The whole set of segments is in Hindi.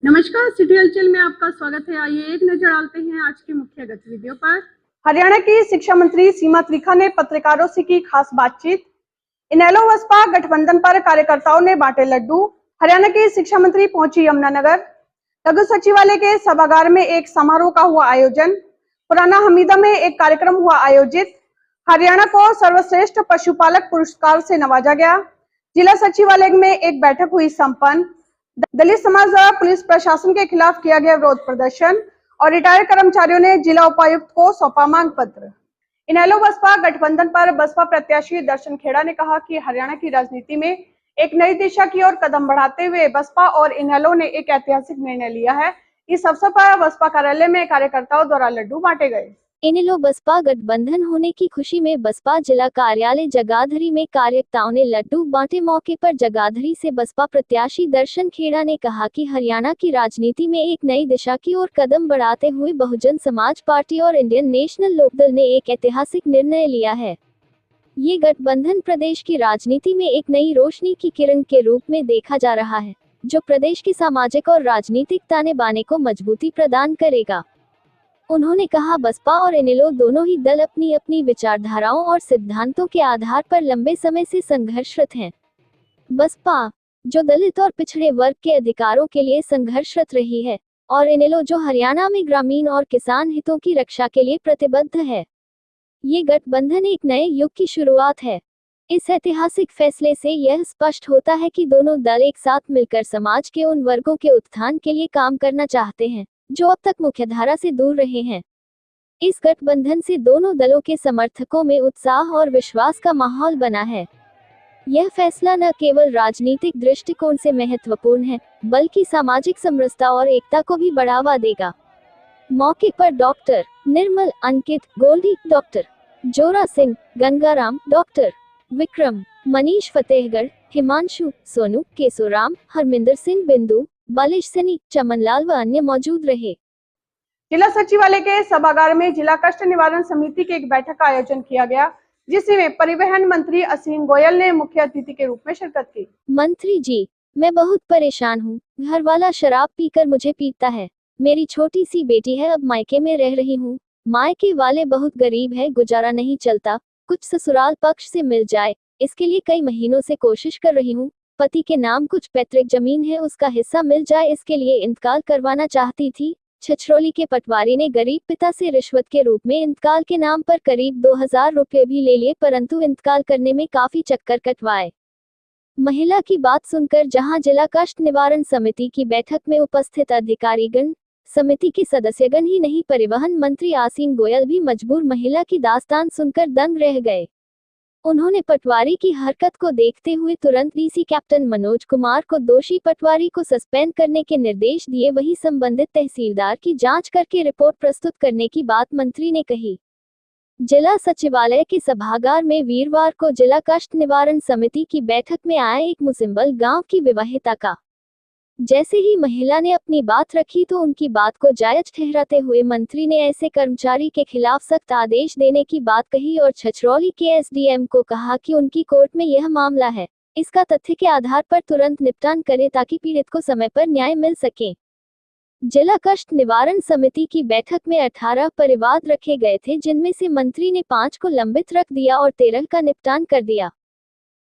नमस्कार, सिटी हलचल में आपका स्वागत है। आइए एक नजर डालते हैं आज की मुख्य गतिविधियों पर। हरियाणा की शिक्षा मंत्री सीमा त्रिखा ने पत्रकारों से की खास बातचीत। इनेलो बसपा गठबंधन पर कार्यकर्ताओं ने बांटे लड्डू। हरियाणा की शिक्षा मंत्री पहुंची यमुनानगर। लघु सचिवालय के सभागार में एक समारोह का हुआ आयोजन। पुराना हमीदा में एक कार्यक्रम हुआ आयोजित। हरियाणा को सर्वश्रेष्ठ पशुपालक पुरस्कार से नवाजा गया। जिला सचिवालय में एक बैठक हुई संपन्न। दलित समाज द्वारा पुलिस प्रशासन के खिलाफ किया गया विरोध प्रदर्शन और रिटायर्ड कर्मचारियों ने जिला उपायुक्त को सौंपा मांग पत्र। इनेलो बसपा गठबंधन पर बसपा प्रत्याशी दर्शन खेड़ा ने कहा कि हरियाणा की राजनीति में एक नई दिशा की ओर कदम बढ़ाते हुए बसपा और इनेलो ने एक ऐतिहासिक निर्णय लिया है। इस अवसर पर बसपा कार्यालय में कार्यकर्ताओं द्वारा लड्डू बांटे गए। इनेलो बसपा गठबंधन होने की खुशी में बसपा जिला कार्यालय जगाधरी में कार्यकर्ताओं ने लड्डू बांटे। मौके पर जगाधरी से बसपा प्रत्याशी दर्शन खेड़ा ने कहा कि हरियाणा की राजनीति में एक नई दिशा की ओर कदम बढ़ाते हुए बहुजन समाज पार्टी और इंडियन नेशनल लोकदल ने एक ऐतिहासिक निर्णय लिया है। ये गठबंधन प्रदेश की राजनीति में एक नई रोशनी की किरण के रूप में देखा जा रहा है, जो प्रदेश की सामाजिक और राजनीतिक ताने बाने को मजबूती प्रदान करेगा। उन्होंने कहा, बसपा और इनेलो दोनों ही दल अपनी अपनी विचारधाराओं और सिद्धांतों के आधार पर लंबे समय से संघर्षरत हैं। बसपा जो दलित और पिछड़े वर्ग के अधिकारों के लिए संघर्षरत रही है और इनेलो जो हरियाणा में ग्रामीण और किसान हितों की रक्षा के लिए प्रतिबद्ध है। ये गठबंधन एक नए युग की शुरुआत है। इस ऐतिहासिक फैसले से यह स्पष्ट होता है कि दोनों दल एक साथ मिलकर समाज के उन वर्गों के उत्थान के लिए काम करना चाहते हैं जो अब तक मुख्यधारा से दूर रहे हैं। इस गठबंधन से दोनों दलों के समर्थकों में उत्साह और विश्वास का माहौल बना है। यह फैसला न केवल राजनीतिक दृष्टिकोण से महत्वपूर्ण है, बल्कि सामाजिक समरसता और एकता को भी बढ़ावा देगा। मौके पर डॉक्टर निर्मल, अंकित, गोल्डी, डॉक्टर जोरा सिंह, गंगाराम, डॉक्टर विक्रम, मनीष फतेहगढ़, हिमांशु, सोनू, केशोराम, हरमिंदर सिंह, बिंदु, बालिश सनी, चमनलाल व अन्य मौजूद रहे। जिला सचिवालय के सभागार में जिला कष्ट निवारण समिति की एक बैठक का आयोजन किया गया, जिसमें परिवहन मंत्री असीम गोयल ने मुख्य अतिथि के रूप में शिरकत की। मंत्री जी, मैं बहुत परेशान हूँ। घर वाला शराब पीकर मुझे पीटता है। मेरी छोटी सी बेटी है, अब मायके में रह रही हूँ। मायके वाले बहुत गरीब है, गुजारा नहीं चलता। कुछ ससुराल पक्ष से मिल जाए, इसके लिए कई महीनों से कोशिश कर रही हूँ। पति के नाम कुछ पैतृक जमीन है, उसका हिस्सा मिल जाए, इसके लिए इंतकाल करवाना चाहती थी। छछरौली के पटवारी ने गरीब पिता से रिश्वत के रूप में इंतकाल के नाम पर करीब 2000 रुपये भी ले लिए, परंतु इंतकाल करने में काफी चक्कर कटवाए। महिला की बात सुनकर जहां जिला कष्ट निवारण समिति की बैठक में उपस्थित अधिकारीगण, समिति के सदस्यगण ही नहीं, परिवहन मंत्री असीम गोयल भी मजबूर महिला की दास्तान सुनकर दंग रह गए। उन्होंने पटवारी की हरकत को देखते हुए तुरंत डीसी कैप्टन मनोज कुमार को दोषी पटवारी को सस्पेंड करने के निर्देश दिए। वहीं संबंधित तहसीलदार की जांच करके रिपोर्ट प्रस्तुत करने की बात मंत्री ने कही। जिला सचिवालय के सभागार में वीरवार को जिला कष्ट निवारण समिति की बैठक में आए एक मुसिम्बल गांव की विवाहिता का जैसे ही महिला ने अपनी बात रखी तो उनकी बात को जायज ठहराते हुए मंत्री ने ऐसे कर्मचारी के खिलाफ सख्त आदेश देने की बात कही और छछरौली के एसडीएम को कहा कि उनकी कोर्ट में यह मामला है, इसका तथ्य के आधार पर तुरंत निपटान करे ताकि पीड़ित को समय पर न्याय मिल सके। जिला कष्ट निवारण समिति की बैठक में 18 परिवाद रखे गए थे, जिनमें से मंत्री ने 5 को लंबित रख दिया और 13 का निपटान कर दिया।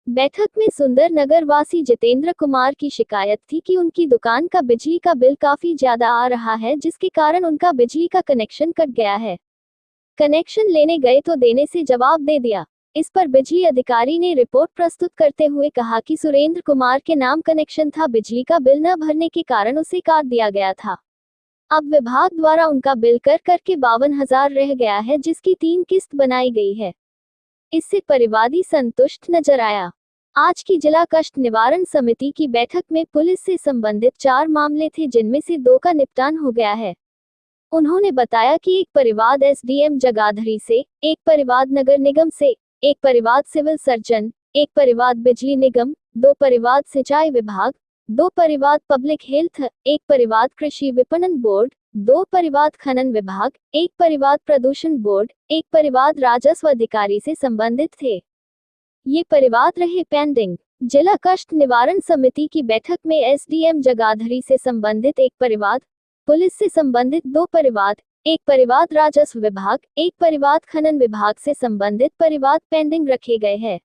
बैठक में सुंदर नगर वासी जितेंद्र कुमार की शिकायत थी कि उनकी दुकान का बिजली का बिल काफी ज्यादा आ रहा है, जिसके कारण उनका बिजली का कनेक्शन कट गया है। कनेक्शन लेने गए तो देने से जवाब दे दिया। इस पर बिजली अधिकारी ने रिपोर्ट प्रस्तुत करते हुए कहा कि सुरेंद्र कुमार के नाम कनेक्शन था, बिजली का बिल न भरने के कारण उसे काट दिया गया था। अब विभाग द्वारा उनका बिल कर करके 52,000 रह गया है, जिसकी 3 किस्त बनाई गई है। इससे परिवादी संतुष्ट नजर आया। आज की जिला कष्ट निवारण समिति की बैठक में पुलिस से संबंधित 4 मामले थे, जिनमें से 2 का निपटान हो गया है। उन्होंने बताया कि एक परिवाद एसडीएम जगाधरी से, एक परिवाद नगर निगम से, एक परिवाद सिविल सर्जन, एक परिवाद बिजली निगम, 2 परिवाद सिंचाई विभाग, 2 परिवाद पब्लिक हेल्थ, एक परिवाद कृषि विपणन बोर्ड, 2 परिवाद खनन विभाग, एक परिवाद प्रदूषण बोर्ड, एक परिवाद राजस्व अधिकारी से संबंधित थे। ये परिवाद रहे पेंडिंग। जिला कष्ट निवारण समिति की बैठक में एसडीएम जगाधरी से संबंधित एक परिवाद, पुलिस से संबंधित 2 परिवाद, एक परिवाद राजस्व विभाग, एक परिवाद खनन विभाग से संबंधित परिवाद पेंडिंग रखे गए हैं।